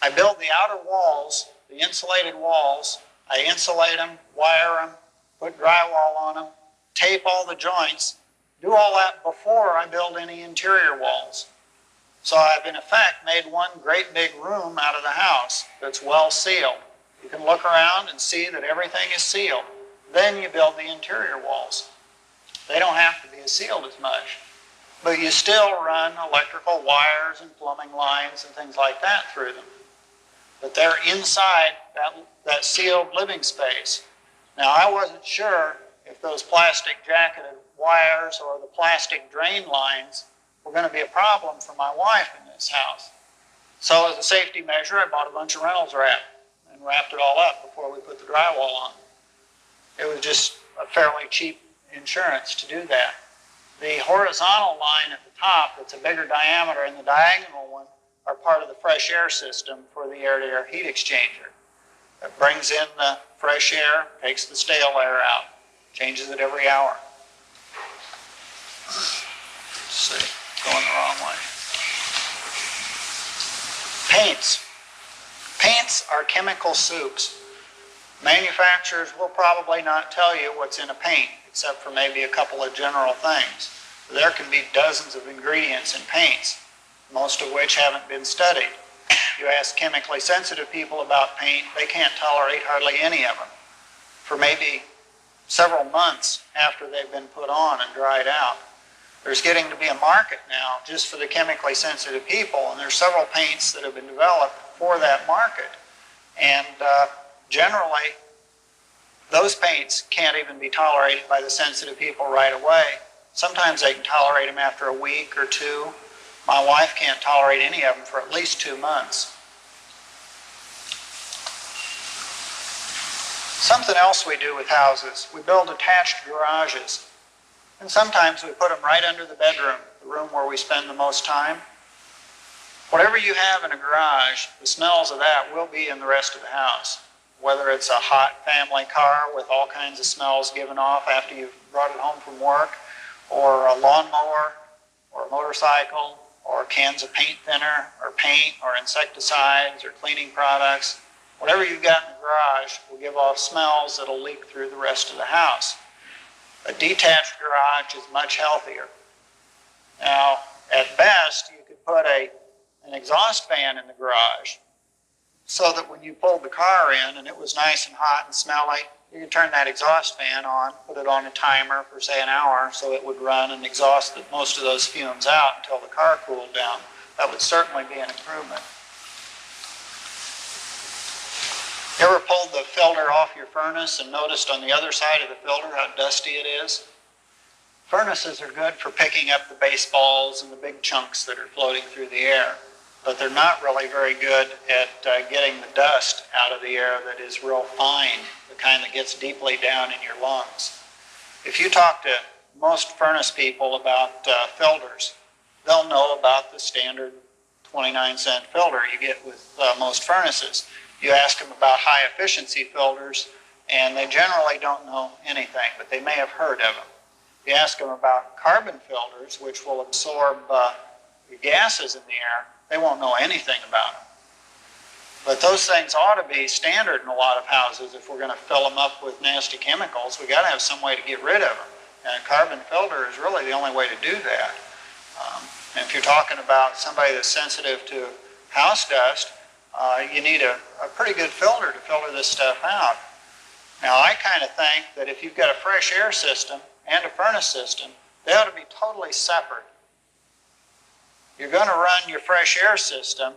I build the outer walls, the insulated walls. I insulate them, wire them, put drywall on them, tape all the joints, do all that before I build any interior walls. So I've in effect made one great big room out of the house that's well sealed. You can look around and see that everything is sealed. Then you build the interior walls. They don't have to be sealed as much, but you still run electrical wires and plumbing lines and things like that through them. But they're inside that sealed living space. Now, I wasn't sure if those plastic jacketed wires or the plastic drain lines were going to be a problem for my wife in this house. So as a safety measure, I bought a bunch of Reynolds wrap and wrapped it all up before we put the drywall on. It was just a fairly cheap insurance to do that. The horizontal line at the top, that's a bigger diameter, and the diagonal one are part of the fresh air system for the air-to-air heat exchanger. It brings in the fresh air, takes the stale air out, changes it every hour. Let's see, going the wrong way. Paints. Paints are chemical soups. Manufacturers will probably not tell you what's in a paint, except for maybe a couple of general things. There can be dozens of ingredients in paints, most of which haven't been studied. You ask chemically sensitive people about paint, they can't tolerate hardly any of them for maybe several months after they've been put on and dried out. There's getting to be a market now just for the chemically sensitive people, and there's several paints that have been developed for that market. And generally, those paints can't even be tolerated by the sensitive people right away. Sometimes they can tolerate them after a week or two. My wife can't tolerate any of them for at least 2 months. Something else we do with houses, we build attached garages. And sometimes we put them right under the bedroom, the room where we spend the most time. Whatever you have in a garage, the smells of that will be in the rest of the house. Whether it's a hot family car with all kinds of smells given off after you've brought it home from work, or a lawnmower, or a motorcycle, or cans of paint thinner, or paint, or insecticides, or cleaning products. Whatever you've got in the garage will give off smells that'll leak through the rest of the house. A detached garage is much healthier. Now, at best, you could put an exhaust fan in the garage so that when you pulled the car in and it was nice and hot and smelly, you could turn that exhaust fan on, put it on a timer for, say, an hour so it would run and exhaust most of those fumes out until the car cooled down. That would certainly be an improvement. You ever pulled the filter off your furnace and noticed on the other side of the filter how dusty it is? Furnaces are good for picking up the baseballs and the big chunks that are floating through the air, but they're not really very good at getting the dust out of the air that is real fine, the kind that gets deeply down in your lungs. If you talk to most furnace people about filters, they'll know about the standard 29-cent filter you get with most furnaces. You ask them about high-efficiency filters, and they generally don't know anything, but they may have heard of them. If you ask them about carbon filters, which will absorb the gases in the air, they won't know anything about them. But those things ought to be standard in a lot of houses. If we're going to fill them up with nasty chemicals, we got to have some way to get rid of them. And a carbon filter is really the only way to do that. And if you're talking about somebody that's sensitive to house dust, you need a pretty good filter to filter this stuff out. Now, I kind of think that if you've got a fresh air system and a furnace system, they ought to be totally separate. You're going to run your fresh air system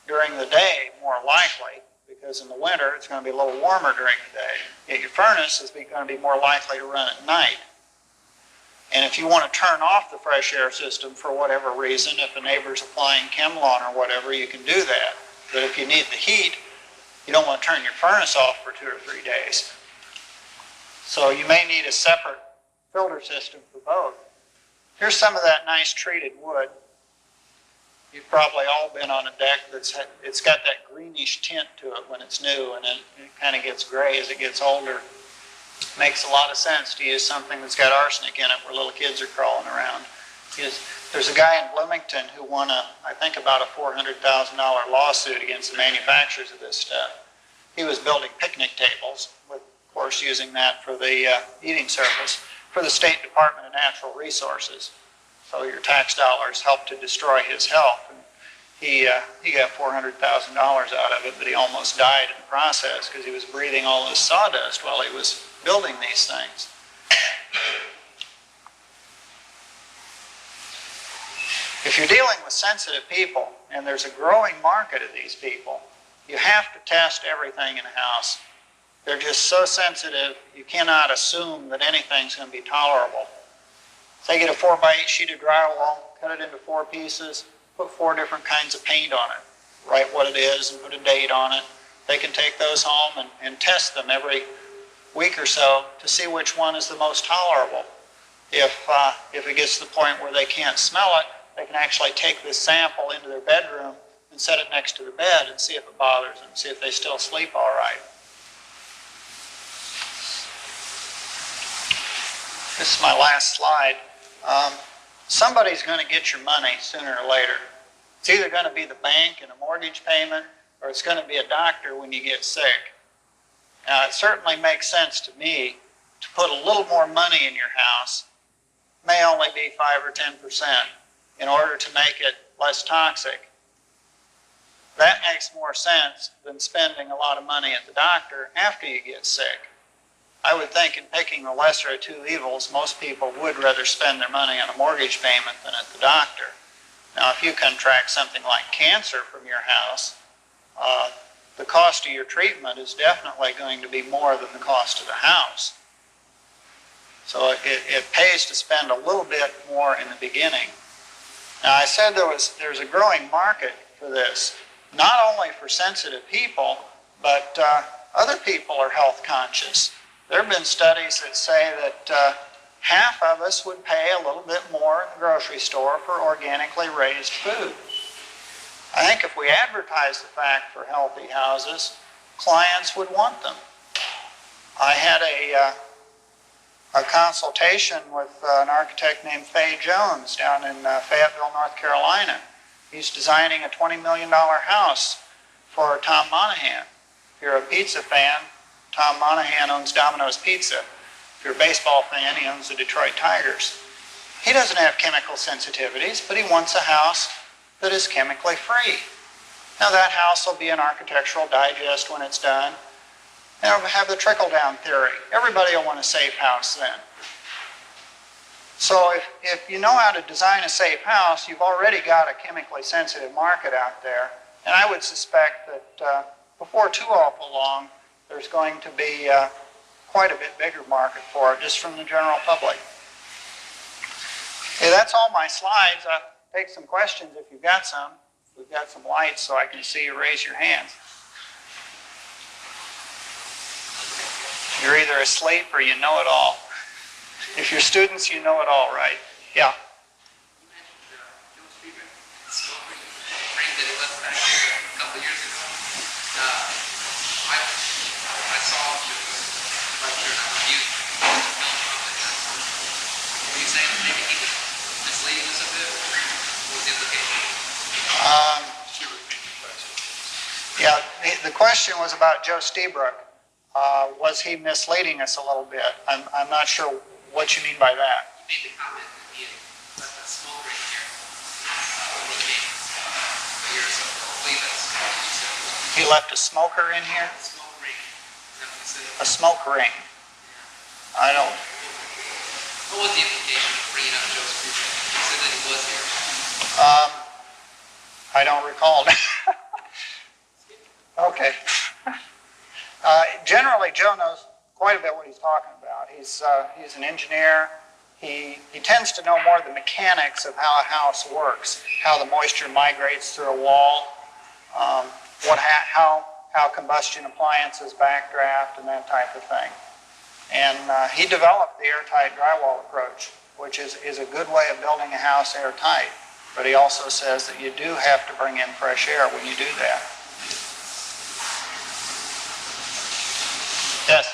during the day, more likely, because in the winter it's going to be a little warmer during the day. Yet your furnace is going to be more likely to run at night. And if you want to turn off the fresh air system for whatever reason, if a neighbor's applying Chemlon or whatever, you can do that. But if you need the heat, you don't want to turn your furnace off for 2 or 3 days. So you may need a separate filter system for both. Here's some of that nice treated wood. You've probably all been on a deck it's got that greenish tint to it when it's new, and then it kind of gets gray as it gets older. Makes a lot of sense to use something that's got arsenic in it where little kids are crawling around. There's a guy in Bloomington who won I think about a $400,000 lawsuit against the manufacturers of this stuff. He was building picnic tables, with, of course, using that for the eating surface, for the State Department of Natural Resources. So your tax dollars helped to destroy his health. And he got $400,000 out of it, but he almost died in the process because he was breathing all this sawdust while he was building these things. If you're dealing with sensitive people, and there's a growing market of these people, you have to test everything in a house. They're just so sensitive, you cannot assume that anything's going to be tolerable. Say get a 4x8 sheet of drywall, cut it into 4 pieces, put 4 different kinds of paint on it, write what it is and put a date on it. They can take those home and test them every week or so to see which one is the most tolerable. If it gets to the point where they can't smell it, they can actually take this sample into their bedroom and set it next to the bed and see if it bothers them, see if they still sleep all right. This is my last slide. Somebody's going to get your money sooner or later. It's either going to be the bank in a mortgage payment, or it's going to be a doctor when you get sick. Now, it certainly makes sense to me to put a little more money in your house, may only be 5 or 10%, in order to make it less toxic. That makes more sense than spending a lot of money at the doctor after you get sick. I would think in picking the lesser of 2 evils, most people would rather spend their money on a mortgage payment than at the doctor. Now, if you contract something like cancer from your house, the cost of your treatment is definitely going to be more than the cost of the house. So it pays to spend a little bit more in the beginning. Now, I said there's a growing market for this, not only for sensitive people, but other people are health conscious. There have been studies that say that half of us would pay a little bit more in the grocery store for organically raised food. I think if we advertise the fact for healthy houses, clients would want them. I had a consultation with an architect named Fay Jones down in Fayetteville, North Carolina. He's designing a $20 million house for Tom Monahan. If you're a pizza fan, Tom Monahan owns Domino's Pizza. If you're a baseball fan, he owns the Detroit Tigers. He doesn't have chemical sensitivities, but he wants a house that is chemically free. Now, that house will be an architectural digest when it's done. And it'll have the trickle-down theory. Everybody will want a safe house then. So if you know how to design a safe house, you've already got a chemically sensitive market out there. And I would suspect that before too awful long, there's going to be quite a bit bigger market for it, just from the general public. Okay, that's all my slides. I'll take some questions if you've got some. We've got some lights so I can see you raise your hands. You're either asleep or you know it all. If you're students, you know it all, right? Yeah. Yeah, the question was about Joe Steebrook. Was he misleading us a little bit? I'm not sure what you mean by that. He made the comment that he had left a smoke ring here. Years ago. I believe that's He left a smoker in here? smoke ring. Is that what he said? A smoke ring. I don't. What was the implication of bringing up Joe's future? He said that he was here. I don't recall. Okay. Generally, Joe knows quite a bit what he's talking about. He's an engineer. He tends to know more of the mechanics of how a house works, how the moisture migrates through a wall, how combustion appliances backdraft, and that type of thing. And he developed the airtight drywall approach, which is a good way of building a house airtight. But he also says that you do have to bring in fresh air when you do that. Yes?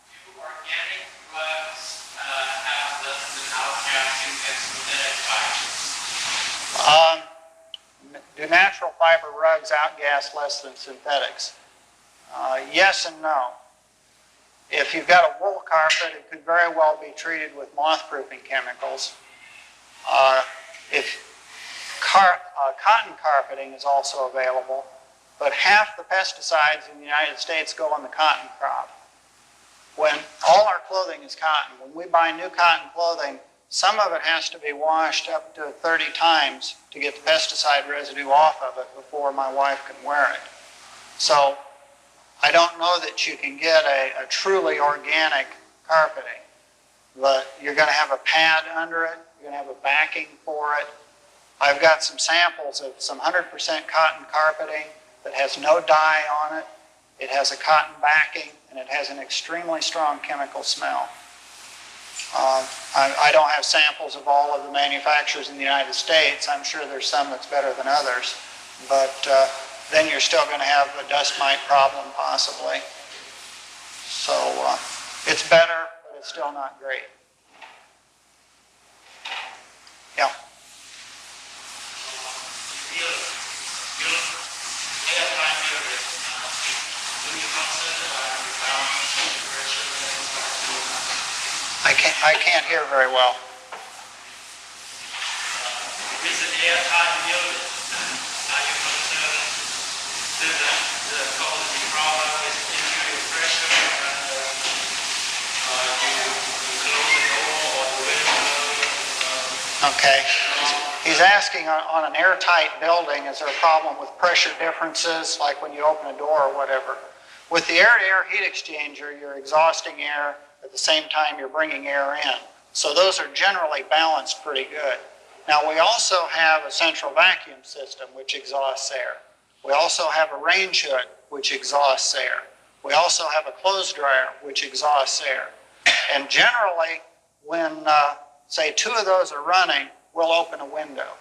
Do organic rugs have less than outgassing as synthetic fibers? Do natural fiber rugs outgas less than synthetics? Yes and no. If you've got a wool carpet, it could very well be treated with moth-proofing chemicals. Cotton carpeting is also available, but half the pesticides in the United States go on the cotton crop. When all our clothing is cotton, when we buy new cotton clothing, some of it has to be washed up to 30 times to get the pesticide residue off of it before my wife can wear it. So I don't know that you can get a truly organic carpeting, but you're going to have a pad under it, you're going to have a backing for it. I've got some samples of some 100% cotton carpeting that has no dye on it. It has a cotton backing, and it has an extremely strong chemical smell. I don't have samples of all of the manufacturers in the United States. I'm sure there's some that's better than others, but then you're still going to have a dust mite problem possibly. So it's better, but it's still not great. Yeah. I can't hear very well. Is an airtight building? Are you concerned that the quality problem is interior pressure and you close the door or the window? Okay. He's asking on an airtight building, is there a problem with pressure differences, like when you open a door or whatever? With the air-to-air heat exchanger, you're exhausting air at the same time you're bringing air in. So those are generally balanced pretty good. Now we also have a central vacuum system which exhausts air. We also have a range hood which exhausts air. We also have a clothes dryer which exhausts air. And generally when say 2 of those are running, we'll open a window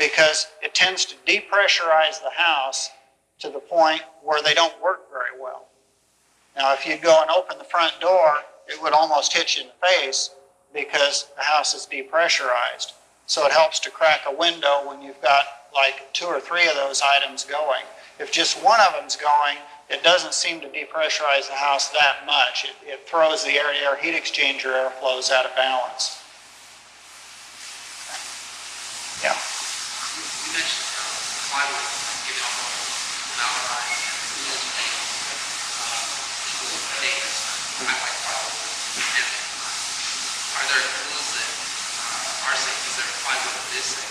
because it tends to depressurize the house to the point where they don't work very well. Now, if you go and open the front door, it would almost hit you in the face because the house is depressurized. So it helps to crack a window when you've got like 2 or 3 of those items going. If just one of them's going, it doesn't seem to depressurize the house that much. It throws the air-to-air heat exchanger airflows out of balance. Yeah. You mentioned plywood giving off formaldehyde. I like plywood. And are there glues that are safe? Is there plywood that is safe?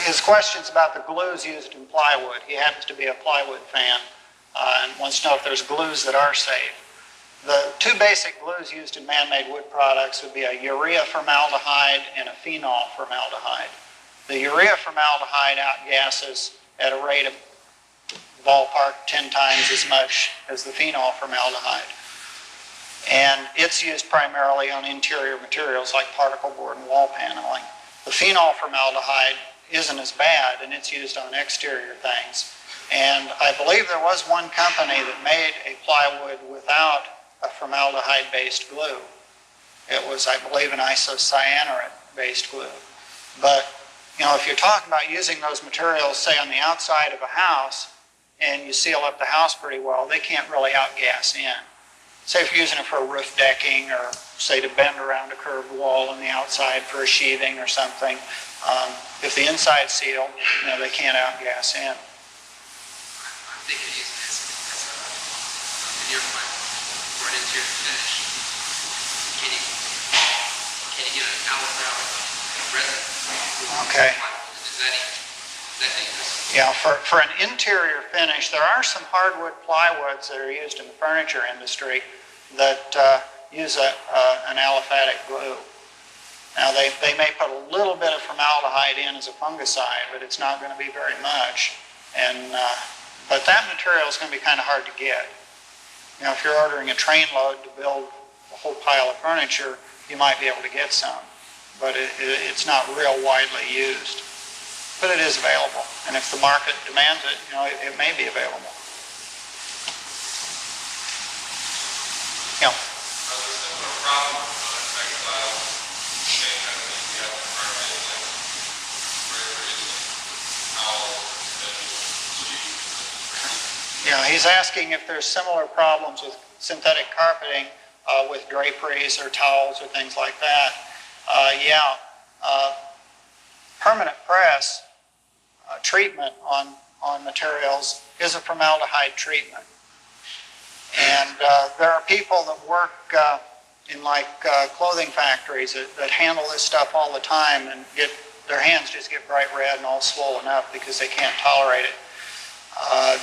His question's about the glues used in plywood. He happens to be a plywood fan and wants to know if there's glues that are safe. The 2 basic glues used in man-made wood products would be a urea formaldehyde and a phenol formaldehyde. The urea formaldehyde outgasses at a rate of ballpark 10 times as much as the phenol formaldehyde. And it's used primarily on interior materials like particle board and wall paneling. The phenol formaldehyde isn't as bad, and it's used on exterior things. And I believe there was one company that made a plywood without a formaldehyde-based glue. It was, I believe, an isocyanurate-based glue. But You know, if you're talking about using those materials, say on the outside of a house, and you seal up the house pretty well, they can't really outgas in. Say if you're using it for a roof decking, or say to bend around a curved wall on the outside for a sheathing or something, if the inside's sealed, you know, they can't outgas in. I'm thinking of using this as a veneer plan for an interior finish. Can you get an aliphatic resin? Okay. Is that dangerous? Yeah, for an interior finish, there are some hardwood plywoods that are used in the furniture industry that use an aliphatic glue. Now, they may put a little bit of formaldehyde in as a fungicide, but it's not going to be very much. But that material is going to be kind of hard to get. You know, if you're ordering a train load to build a whole pile of furniture, you might be able to get some, but it's not real widely used. But it is available, and if the market demands it, you know, it may be available. Yeah. Yeah, he's asking if there's similar problems with synthetic carpeting with draperies or towels or things like that. Permanent press treatment on materials is a formaldehyde treatment. And there are people that work in clothing factories that handle this stuff all the time and their hands just get bright red and all swollen up because they can't tolerate it.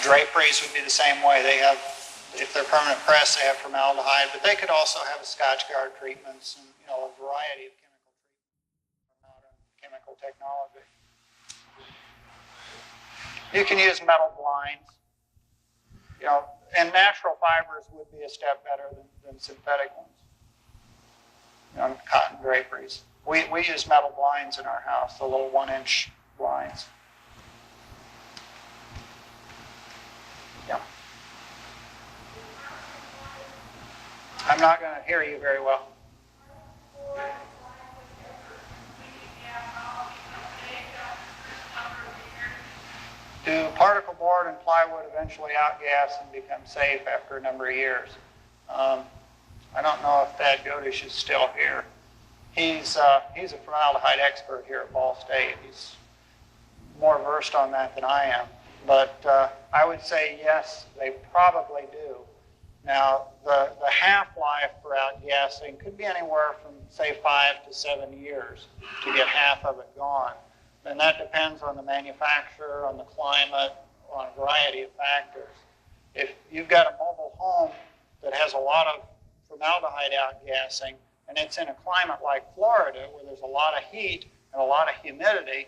Draperies would be the same way. If they're permanent press, they have formaldehyde, but they could also have Scotch guard treatments and, you know, a variety of chemical treatments for modern chemical technology. You can use metal blinds, you know, and natural fibers would be a step better than synthetic ones. You know, cotton draperies. We use metal blinds in our house, the little 1-inch blinds. Yeah. I'm not going to hear you very well. Do particle board and plywood eventually outgas and become safe after a number of years? I don't know if Thad Godish is still here. He's a formaldehyde expert here at Ball State. He's more versed on that than I am. But I would say yes, they probably do. Now, the half-life for outgassing could be anywhere from, say, 5 to 7 years to get half of it gone. And that depends on the manufacturer, on the climate, on a variety of factors. If you've got a mobile home that has a lot of formaldehyde outgassing, and it's in a climate like Florida where there's a lot of heat and a lot of humidity,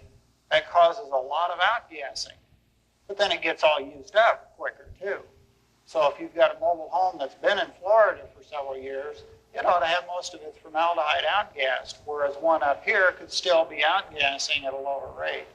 that causes a lot of outgassing. But then it gets all used up quicker too. So if you've got a mobile home that's been in Florida for several years, it ought to have most of its formaldehyde outgassed, whereas one up here could still be outgassing at a lower rate.